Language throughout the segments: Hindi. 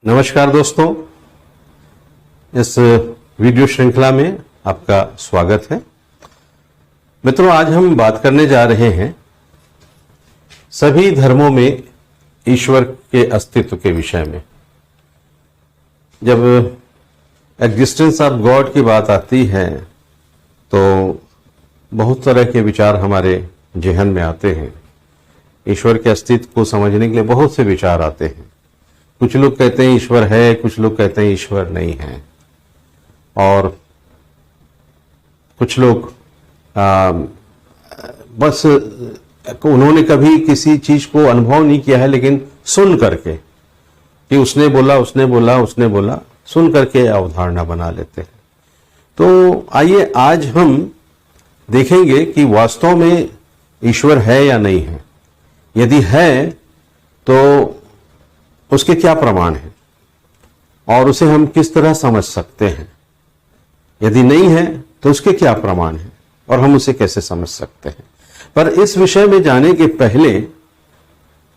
नमस्कार दोस्तों, इस वीडियो श्रृंखला में आपका स्वागत है। मित्रों, आज हम बात करने जा रहे हैं सभी धर्मों में ईश्वर के अस्तित्व के विषय में। जब एग्जिस्टेंस ऑफ गॉड की बात आती है तो बहुत तरह के विचार हमारे जेहन में आते हैं। ईश्वर के अस्तित्व को समझने के लिए बहुत से विचार आते हैं। कुछ लोग कहते हैं ईश्वर है, कुछ लोग कहते हैं ईश्वर नहीं है, और कुछ लोग बस उन्होंने कभी किसी चीज को अनुभव नहीं किया है, लेकिन सुन करके कि उसने बोला सुन करके अवधारणा बना लेते हैं। तो आइए आज हम देखेंगे कि वास्तव में ईश्वर है या नहीं है। यदि है तो उसके क्या प्रमाण हैं और उसे हम किस तरह समझ सकते हैं। यदि नहीं है तो उसके क्या प्रमाण हैं और हम उसे कैसे समझ सकते हैं। पर इस विषय में जाने के पहले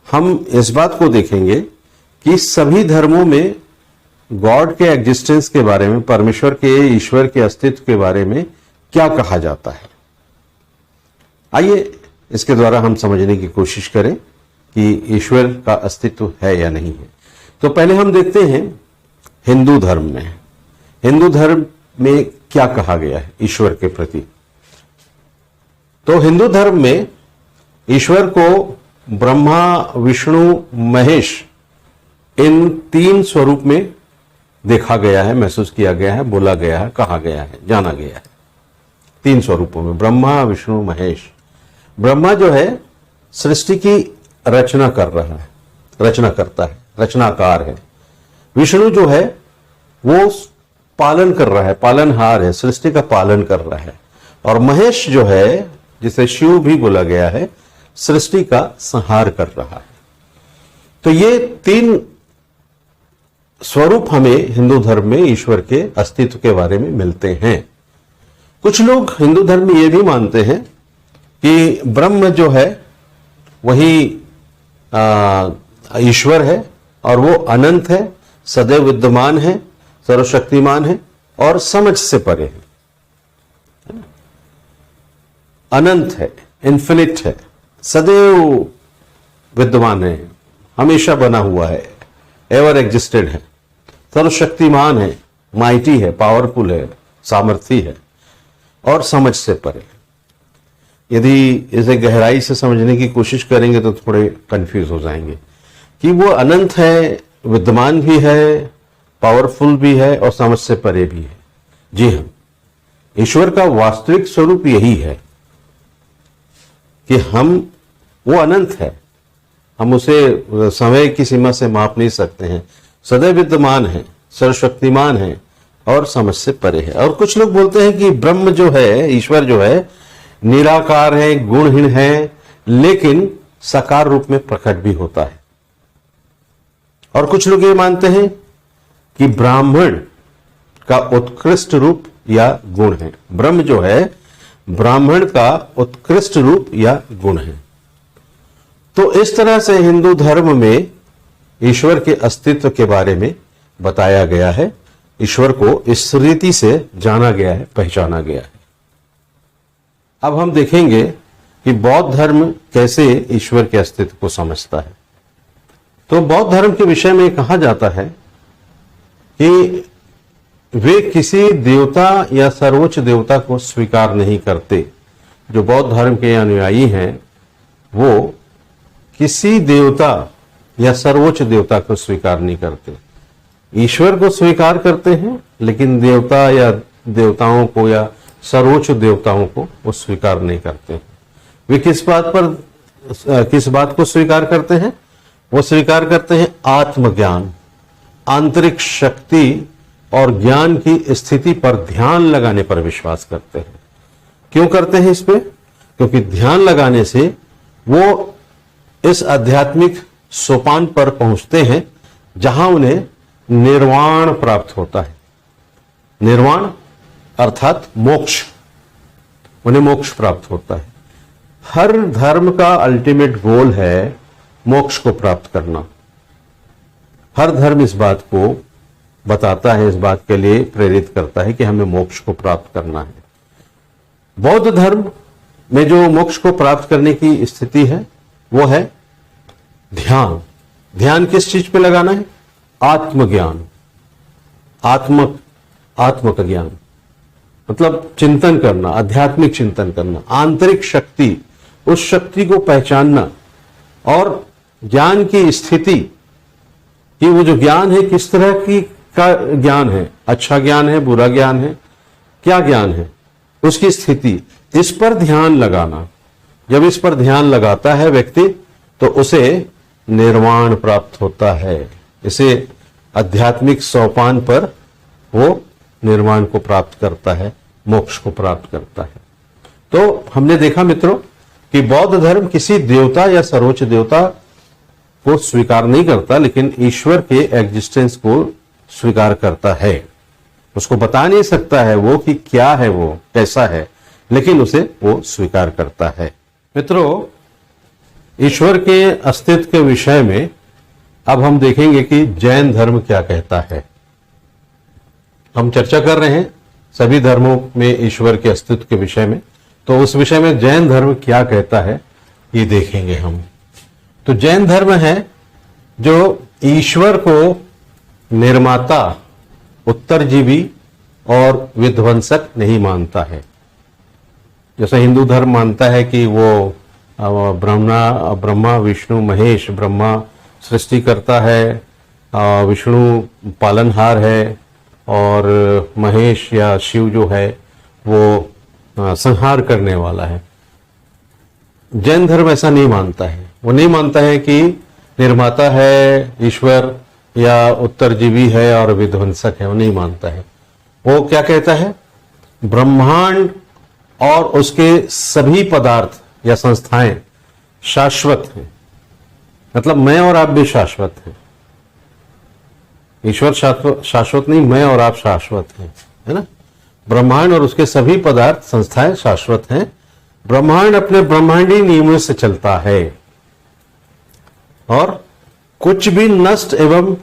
हम इस बात को देखेंगे कि सभी धर्मों में गॉड के एग्जिस्टेंस के बारे में, परमेश्वर के, ईश्वर के अस्तित्व के बारे में क्या कहा जाता है। आइए इसके द्वारा हम समझने की कोशिश करें कि ईश्वर का अस्तित्व है या नहीं है। तो पहले हम देखते हैं हिंदू धर्म में। हिंदू धर्म में क्या कहा गया है ईश्वर के प्रति। तो हिंदू धर्म में ईश्वर को ब्रह्मा, विष्णु, महेश, इन तीन स्वरूप में देखा गया है, महसूस किया गया है, बोला गया है, कहा गया है, जाना गया है। तीन स्वरूपों में ब्रह्मा, विष्णु, महेश। ब्रह्मा जो है सृष्टि की रचना कर रहा है, रचना करता है, रचनाकार है। विष्णु जो है वो पालन कर रहा है, पालनहार है, सृष्टि का पालन कर रहा है। और महेश जो है, जिसे शिव भी बोला गया है, सृष्टि का संहार कर रहा है। तो ये तीन स्वरूप हमें हिंदू धर्म में ईश्वर के अस्तित्व के बारे में मिलते हैं। कुछ लोग हिंदू धर्म में ये भी मानते हैं कि ब्रह्म जो है वही ईश्वर है और वो अनंत है, सदैव विद्यमान है, सर्वशक्तिमान है और समझ से परे है। अनंत है, इन्फिनिट है, सदैव विद्यमान है, हमेशा बना हुआ है, एवर एग्जिस्टेड है, सर्वशक्तिमान है, माइटी है, पावरफुल है, सामर्थी है और समझ से परे है। यदि इसे गहराई से समझने की कोशिश करेंगे तो थोड़े कंफ्यूज हो जाएंगे कि वो अनंत है, विद्यमान भी है, पावरफुल भी है और समझ से परे भी है। जी हाँ, ईश्वर का वास्तविक स्वरूप यही है कि वो अनंत है, हम उसे समय की सीमा से माप नहीं सकते हैं, सदैव विद्यमान है, सर्वशक्तिमान है और समझ से परे है। और कुछ लोग बोलते हैं कि ब्रह्म जो है, ईश्वर जो है, निराकार है, गुणहीन है, लेकिन साकार रूप में प्रकट भी होता है। और कुछ लोग ये मानते हैं कि ब्राह्मण का उत्कृष्ट रूप या गुण है। ब्रह्म जो है ब्राह्मण का उत्कृष्ट रूप या गुण है। तो इस तरह से हिंदू धर्म में ईश्वर के अस्तित्व के बारे में बताया गया है। ईश्वर को इस रीति से जाना गया है, पहचाना गया है। अब हम देखेंगे कि बौद्ध धर्म कैसे ईश्वर के अस्तित्व को समझता है। तो बौद्ध धर्म के विषय में कहा जाता है कि वे किसी देवता या सर्वोच्च देवता को स्वीकार नहीं करते। जो बौद्ध धर्म के अनुयायी हैं वो किसी देवता या सर्वोच्च देवता को स्वीकार नहीं करते। ईश्वर को स्वीकार करते हैं, लेकिन देवता या देवताओं को या सर्वोच्च देवताओं को वो स्वीकार नहीं करते। वे किस बात को स्वीकार करते हैं? वो स्वीकार करते हैं आत्मज्ञान, आंतरिक शक्ति और ज्ञान की स्थिति पर ध्यान लगाने पर विश्वास करते हैं। क्यों करते हैं इस पे? क्योंकि ध्यान लगाने से वो इस आध्यात्मिक सोपान पर पहुंचते हैं जहां उन्हें निर्वाण प्राप्त होता है। निर्वाण अर्थात मोक्ष, उन्हें मोक्ष प्राप्त होता है। हर धर्म का अल्टीमेट गोल है मोक्ष को प्राप्त करना। हर धर्म इस बात को बताता है, इस बात के लिए प्रेरित करता है कि हमें मोक्ष को प्राप्त करना है। बौद्ध धर्म में जो मोक्ष को प्राप्त करने की स्थिति है वो है ध्यान। ध्यान किस चीज पे लगाना है? आत्मज्ञान, आत्म का ज्ञान, मतलब चिंतन करना, आध्यात्मिक चिंतन करना, आंतरिक शक्ति, उस शक्ति को पहचानना और ज्ञान की स्थिति कि वो जो ज्ञान है किस तरह की का ज्ञान है, अच्छा ज्ञान है, बुरा ज्ञान है, क्या ज्ञान है, उसकी स्थिति, इस पर ध्यान लगाना। जब इस पर ध्यान लगाता है व्यक्ति तो उसे निर्वाण प्राप्त होता है। इसे आध्यात्मिक सोपान पर वो निर्वाण को प्राप्त करता है, मोक्ष को प्राप्त करता है। तो हमने देखा मित्रों कि बौद्ध धर्म किसी देवता या सर्वोच्च देवता को स्वीकार नहीं करता, लेकिन ईश्वर के एग्जिस्टेंस को स्वीकार करता है। उसको बता नहीं सकता है वो कि क्या है, वो कैसा है, लेकिन उसे वो स्वीकार करता है। मित्रों, ईश्वर के अस्तित्व के विषय में अब हम देखेंगे कि जैन धर्म क्या कहता है। हम चर्चा कर रहे हैं सभी धर्मों में ईश्वर के अस्तित्व के विषय में, तो उस विषय में जैन धर्म क्या कहता है ये देखेंगे हम। तो जैन धर्म है जो ईश्वर को निर्माता, उत्तरजीवी और विध्वंसक नहीं मानता है। जैसे हिंदू धर्म मानता है कि वो ब्रह्मा विष्णु महेश, ब्रह्मा सृष्टि करता है, विष्णु पालनहार है और महेश या शिव जो है वो संहार करने वाला है। जैन धर्म ऐसा नहीं मानता है। वो नहीं मानता है कि निर्माता है ईश्वर या उत्तरजीवी है और विध्वंसक है, वो नहीं मानता है। वो क्या कहता है? ब्रह्मांड और उसके सभी पदार्थ या संस्थाएं शाश्वत हैं, मतलब मैं और आप भी शाश्वत हैं। ईश्वर शाश्वत नहीं, मैं और आप शाश्वत हैं, है ना। ब्रह्मांड और उसके सभी पदार्थ संस्थाएं शाश्वत हैं। ब्रह्मांड अपने ब्रह्मांडी नियमों से चलता है और कुछ भी नष्ट एवं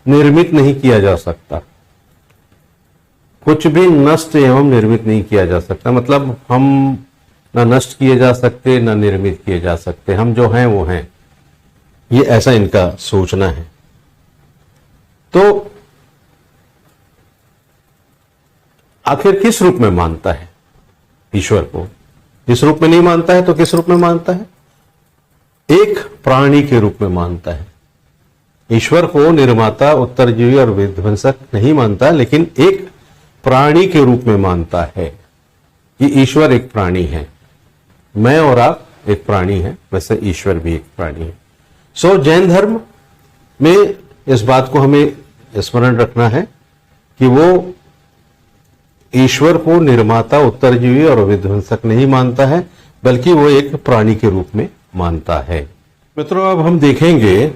निर्मित नहीं किया जा सकता। कुछ भी नष्ट एवं निर्मित नहीं किया जा सकता, मतलब हम ना नष्ट किए जा सकते ना निर्मित किए जा सकते। हम जो हैं वो हैं, ये ऐसा इनका सोचना है। तो आखिर किस रूप में मानता है ईश्वर को? इस रूप में नहीं मानता है तो किस रूप में मानता है? एक प्राणी के रूप में मानता है। ईश्वर को निर्माता, उत्तरजीवी और विध्वंसक नहीं मानता, लेकिन एक प्राणी के रूप में मानता है कि ईश्वर एक प्राणी है। मैं और आप एक प्राणी हैं, वैसे ईश्वर भी एक प्राणी है। सो जैन धर्म में इस बात को हमें स्मरण रखना है कि वो ईश्वर को निर्माता, उत्तरजीवी और विध्वंसक नहीं मानता है, बल्कि वो एक प्राणी के रूप में मानता है। मित्रों, अब हम देखेंगे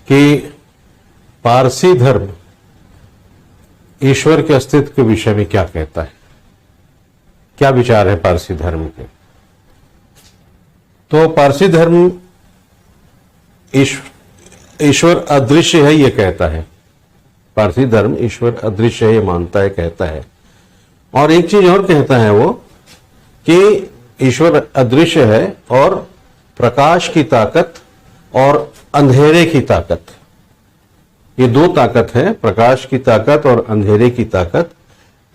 कि पारसी धर्म ईश्वर के अस्तित्व के विषय में क्या कहता है, क्या विचार है पारसी धर्म के। तो पारसी धर्म ईश्वर अदृश्य है ये कहता है। पारसी धर्म ईश्वर अदृश्य है ये मानता है, कहता है। और एक चीज और कहता है वो कि ईश्वर अदृश्य है और प्रकाश की ताकत और अंधेरे की ताकत, ये दो ताकत है, प्रकाश की ताकत और अंधेरे की ताकत।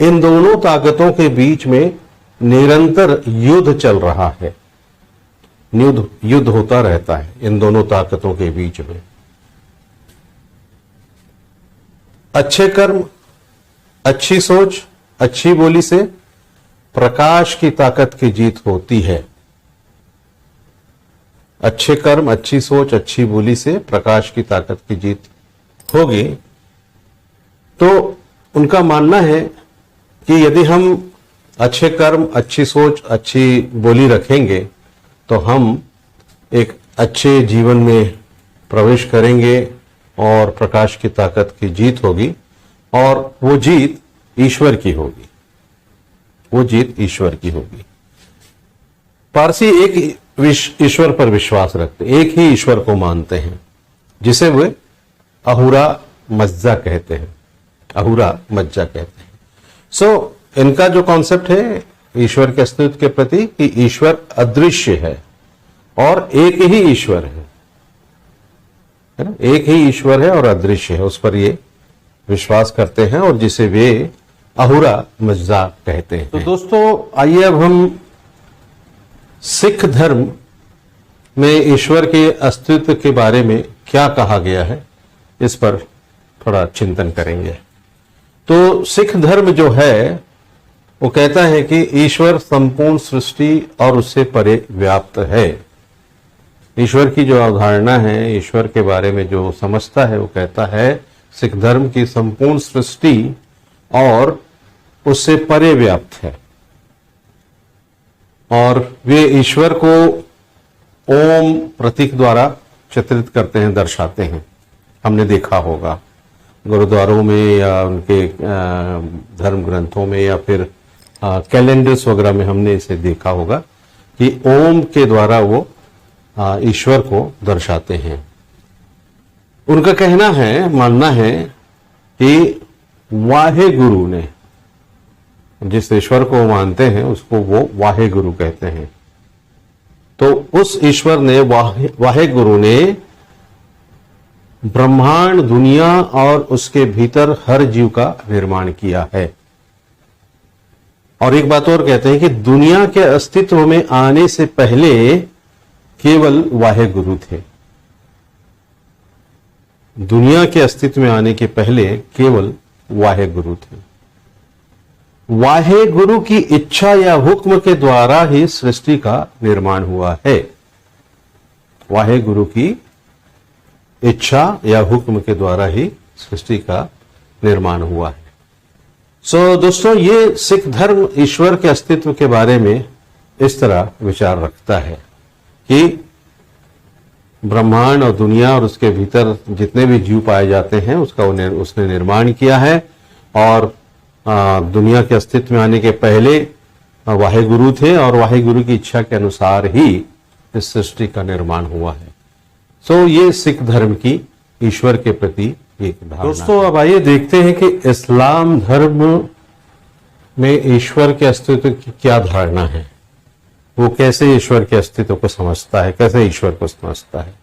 इन दोनों ताकतों के बीच में निरंतर युद्ध चल रहा है। युद्ध होता रहता है इन दोनों ताकतों के बीच में। अच्छे कर्म, अच्छी सोच, अच्छी बोली से प्रकाश की ताकत की जीत होती है। अच्छे कर्म, अच्छी सोच, अच्छी बोली से प्रकाश की ताकत की जीत होगी। तो उनका मानना है कि यदि हम अच्छे कर्म, अच्छी सोच, अच्छी बोली रखेंगे तो हम एक अच्छे जीवन में प्रवेश करेंगे और प्रकाश की ताकत की जीत होगी और वो जीत ईश्वर की होगी। वो जीत ईश्वर की होगी। पारसी एक ईश्वर पर विश्वास रखते, एक ही ईश्वर को मानते हैं जिसे वे अहुरा मज्जा कहते हैं, अहुरा मज्जा कहते हैं। सो इनका जो कॉन्सेप्ट है ईश्वर के अस्तित्व के प्रति कि ईश्वर अदृश्य है और एक ही ईश्वर है ना, एक ही ईश्वर है और अदृश्य है, उस पर ये विश्वास करते हैं और जिसे वे अहुरा मज्जा कहते हैं। तो दोस्तों आइए अब हम सिख धर्म में ईश्वर के अस्तित्व के बारे में क्या कहा गया है इस पर थोड़ा चिंतन करेंगे। तो सिख धर्म जो है वो कहता है कि ईश्वर संपूर्ण सृष्टि और उससे परे व्याप्त है। ईश्वर की जो अवधारणा है, ईश्वर के बारे में जो समझता है, वो कहता है सिख धर्म की संपूर्ण सृष्टि और उससे परे व्याप्त है और वे ईश्वर को ओम प्रतीक द्वारा चित्रित करते हैं, दर्शाते हैं। हमने देखा होगा गुरुद्वारों में या उनके धर्म ग्रंथों में या फिर कैलेंडर्स वगैरह में हमने इसे देखा होगा कि ओम के द्वारा वो ईश्वर को दर्शाते हैं। उनका कहना है, मानना है कि वाहे गुरु ने, जिस ईश्वर को मानते हैं उसको वो वाहे गुरु कहते हैं। तो उस ईश्वर ने, वाहे गुरु ने ब्रह्मांड, दुनिया और उसके भीतर हर जीव का निर्माण किया है। और एक बात और कहते हैं कि दुनिया के अस्तित्व में आने से पहले केवल वाहे गुरु थे। दुनिया के अस्तित्व में आने के पहले केवल वाहे गुरु थे। वाहे गुरु की इच्छा या हुक्म के द्वारा ही सृष्टि का निर्माण हुआ है। वाहे गुरु की इच्छा या हुक्म के द्वारा ही सृष्टि का निर्माण हुआ है। सो दोस्तों, ये सिख धर्म ईश्वर के अस्तित्व के बारे में इस तरह विचार रखता है कि ब्रह्मांड और दुनिया और उसके भीतर जितने भी जीव पाए जाते हैं उसका उसने निर्माण किया है और दुनिया के अस्तित्व में आने के पहले वाहे गुरु थे और वाहे गुरु की इच्छा के अनुसार ही इस सृष्टि का निर्माण हुआ है। सो ये सिख धर्म की ईश्वर के प्रति एक धारणा। दोस्तों अब आइए देखते हैं कि इस्लाम धर्म में ईश्वर के अस्तित्व की क्या धारणा है, वो कैसे ईश्वर के अस्तित्व को समझता है, कैसे ईश्वर को समझता है।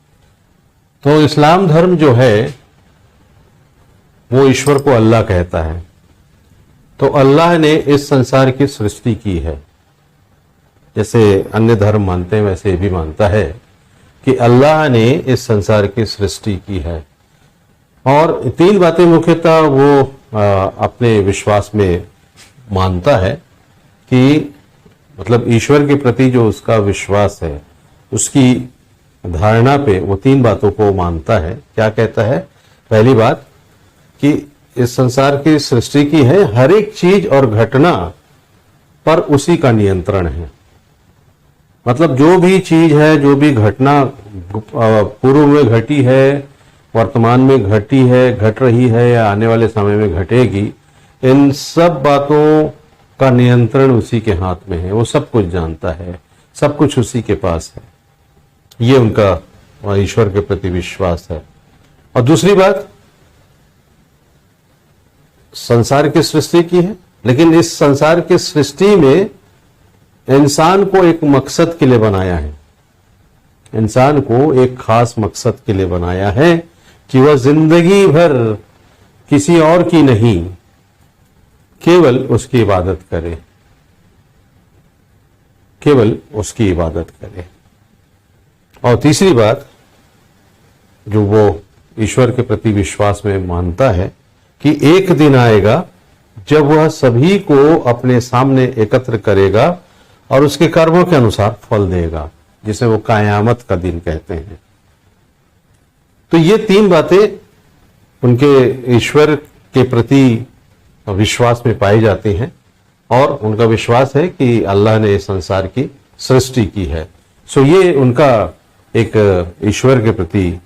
तो इस्लाम धर्म जो है वो ईश्वर को अल्लाह कहता है। तो अल्लाह ने इस संसार की सृष्टि की है। जैसे अन्य धर्म मानते हैं वैसे भी मानता है कि अल्लाह ने इस संसार की सृष्टि की है। और तीन बातें मुख्यतः वो अपने विश्वास में मानता है कि मतलब ईश्वर के प्रति जो उसका विश्वास है उसकी धारणा पे वो तीन बातों को मानता है। क्या कहता है? पहली बात कि इस संसार की सृष्टि की है, हर एक चीज और घटना पर उसी का नियंत्रण है। मतलब जो भी चीज है, जो भी घटना पूर्व में घटी है, वर्तमान में घटी है, घट रही है या आने वाले समय में घटेगी, इन सब बातों का नियंत्रण उसी के हाथ में है। वो सब कुछ जानता है, सब कुछ उसी के पास है। ये उनका ईश्वर के प्रति विश्वास है। और दूसरी बात, संसार की सृष्टि की है, लेकिन इस संसार की सृष्टि में इंसान को एक मकसद के लिए बनाया है। इंसान को एक खास मकसद के लिए बनाया है कि वह जिंदगी भर किसी और की नहीं, केवल उसकी इबादत करे, केवल उसकी इबादत करे। और तीसरी बात जो वो ईश्वर के प्रति विश्वास में मानता है कि एक दिन आएगा जब वह सभी को अपने सामने एकत्र करेगा और उसके कर्मों के अनुसार फल देगा, जिसे वो कयामत का दिन कहते हैं। तो ये तीन बातें उनके ईश्वर के प्रति विश्वास में पाई जाती हैं और उनका विश्वास है कि अल्लाह ने इस संसार की सृष्टि की है। सो ये उनका एक ईश्वर के प्रति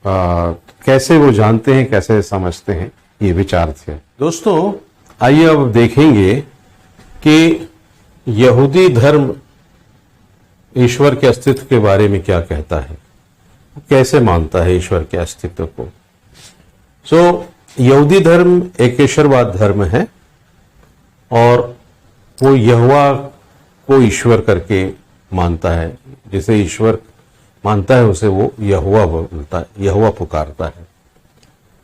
कैसे वो जानते हैं, कैसे समझते हैं, ये विचार थे। दोस्तों आइए अब देखेंगे कि यहूदी धर्म ईश्वर के अस्तित्व के बारे में क्या कहता है। कैसे मानता है ईश्वर के अस्तित्व को। यहूदी धर्म एक ईश्वरवाद धर्म है और वो यहोवा को ईश्वर करके मानता है। जिसे ईश्वर मानता है उसे वो यहोवा बोलता है, यहोवा पुकारता है।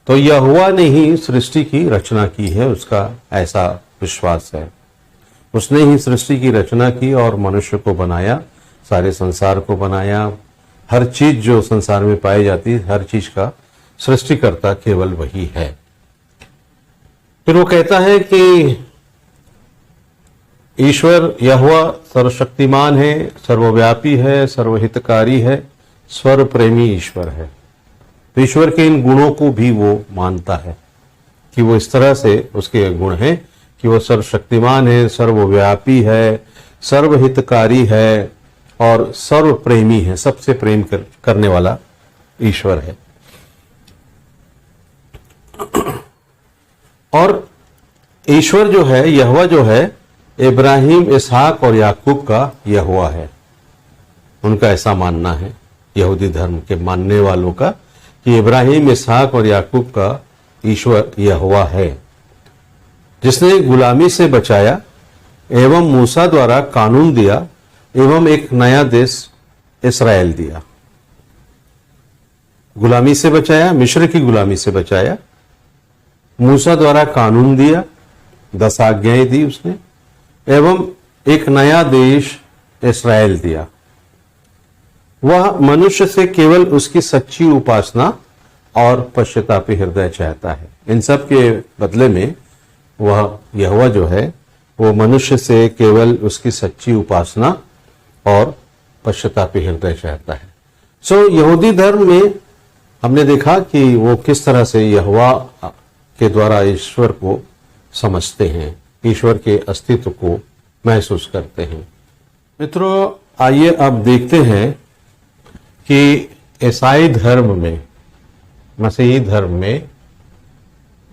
तो यहोवा ने ही सृष्टि की रचना की है, उसका ऐसा विश्वास है। उसने ही सृष्टि की रचना की और मनुष्य को बनाया, सारे संसार को बनाया। हर चीज जो संसार में पाई जाती है, हर चीज का सृष्टिकर्ता केवल वही है। फिर वो कहता है कि ईश्वर यहोवा सर्वशक्तिमान है, सर्वव्यापी है, सर्वहितकारी है, सर्वप्रेमी ईश्वर है। तो ईश्वर के इन गुणों को भी वो मानता है कि वो इस तरह से उसके गुण हैं कि वो सर्वशक्तिमान है, सर्वव्यापी है, सर्वहितकारी है और सर्वप्रेमी है, सबसे प्रेम करने वाला ईश्वर है। और ईश्वर जो है, यहोवा जो है, इब्राहिम, इसहाक और याकूब का यहोवा है। उनका ऐसा मानना है यहूदी धर्म के मानने वालों का कि इब्राहिम, इसहाक और याकूब का ईश्वर यहोवा है, जिसने गुलामी से बचाया एवं मूसा द्वारा कानून दिया एवं एक नया देश इस्राएल दिया। गुलामी से बचाया, मिस्र की गुलामी से बचाया, मूसा द्वारा कानून दिया, 10 आज्ञाएं दी उसने, एवं एक नया देश इस्राएल दिया। वह मनुष्य से केवल उसकी सच्ची उपासना और पश्चातापी हृदय चाहता है। इन सब के बदले में वह यहोवा जो है वो मनुष्य से केवल उसकी सच्ची उपासना और पश्चातापी हृदय चाहता है। यहूदी धर्म में हमने देखा कि वो किस तरह से यहोवा के द्वारा ईश्वर को समझते हैं, ईश्वर के अस्तित्व को महसूस करते हैं। मित्रों, आइए अब देखते हैं कि ईसाई धर्म में, मसीही धर्म में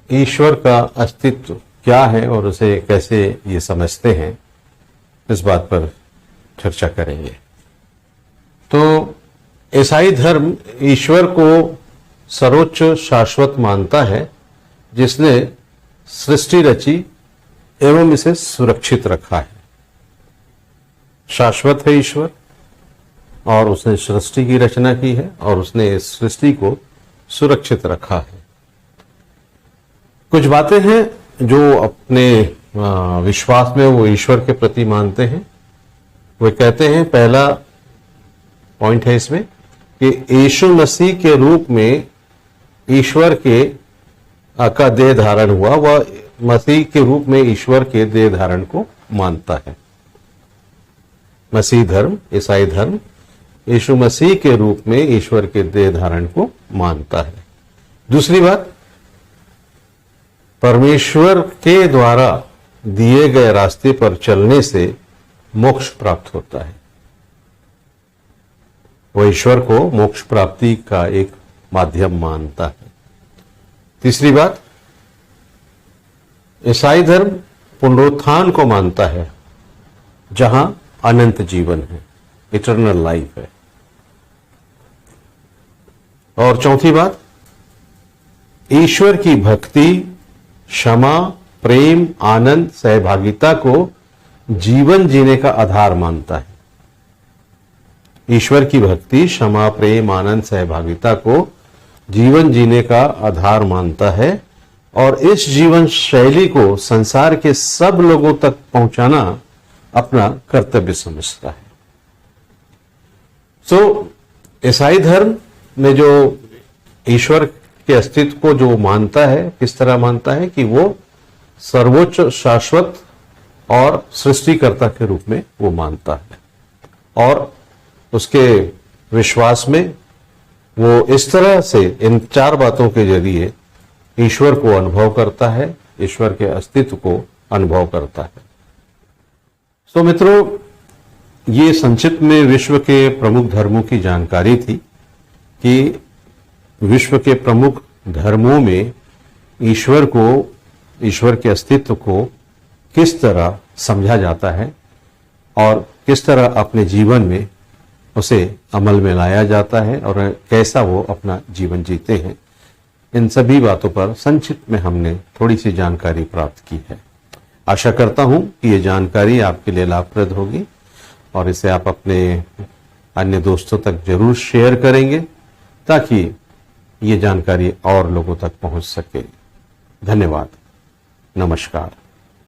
ईश्वर का अस्तित्व क्या है और उसे कैसे ये समझते हैं, इस बात पर चर्चा करेंगे। तो ईसाई धर्म ईश्वर को सर्वोच्च शाश्वत मानता है, जिसने सृष्टि रची एवं इसे सुरक्षित रखा है। शाश्वत है ईश्वर और उसने सृष्टि की रचना की है और उसने इस सृष्टि को सुरक्षित रखा है। कुछ बातें हैं जो अपने विश्वास में वो ईश्वर के प्रति मानते हैं। वो कहते हैं, पहला पॉइंट है इसमें कि यीशु मसीह के रूप में ईश्वर के का देह धारण हुआ, वह मसीह के रूप में ईश्वर के देह धारण को मानता है। मसीह धर्म, ईसाई धर्म यीशु मसीह के रूप में ईश्वर के देह धारण को मानता है। दूसरी बात, परमेश्वर के द्वारा दिए गए रास्ते पर चलने से मोक्ष प्राप्त होता है। वह ईश्वर को मोक्ष प्राप्ति का एक माध्यम मानता है। तीसरी बात, ईसाई धर्म पुनरुत्थान को मानता है, जहां अनंत जीवन है, इटर्नल लाइफ है। और चौथी बात, ईश्वर की भक्ति, क्षमा, प्रेम, आनंद, सहभागिता को जीवन जीने का आधार मानता है। ईश्वर की भक्ति, क्षमा, प्रेम, आनंद, सहभागिता को जीवन जीने का आधार मानता है और इस जीवन शैली को संसार के सब लोगों तक पहुंचाना अपना कर्तव्य समझता है। ईसाई धर्म में जो ईश्वर के अस्तित्व को जो मानता है, किस तरह मानता है कि वो सर्वोच्च, शाश्वत और सृष्टिकर्ता के रूप में वो मानता है और उसके विश्वास में वो इस तरह से इन 4 बातों के जरिए ईश्वर को अनुभव करता है, ईश्वर के अस्तित्व को अनुभव करता है। मित्रों, ये संक्षिप्त में विश्व के प्रमुख धर्मों की जानकारी थी कि विश्व के प्रमुख धर्मों में ईश्वर को, ईश्वर के अस्तित्व को किस तरह समझा जाता है और किस तरह अपने जीवन में उसे अमल में लाया जाता है और कैसा वो अपना जीवन जीते हैं, इन सभी बातों पर संक्षिप्त में हमने थोड़ी सी जानकारी प्राप्त की है। आशा करता हूं कि ये जानकारी आपके लिए लाभप्रद होगी और इसे आप अपने अन्य दोस्तों तक जरूर शेयर करेंगे ताकि ये जानकारी और लोगों तक पहुंच सके। धन्यवाद। नमस्कार।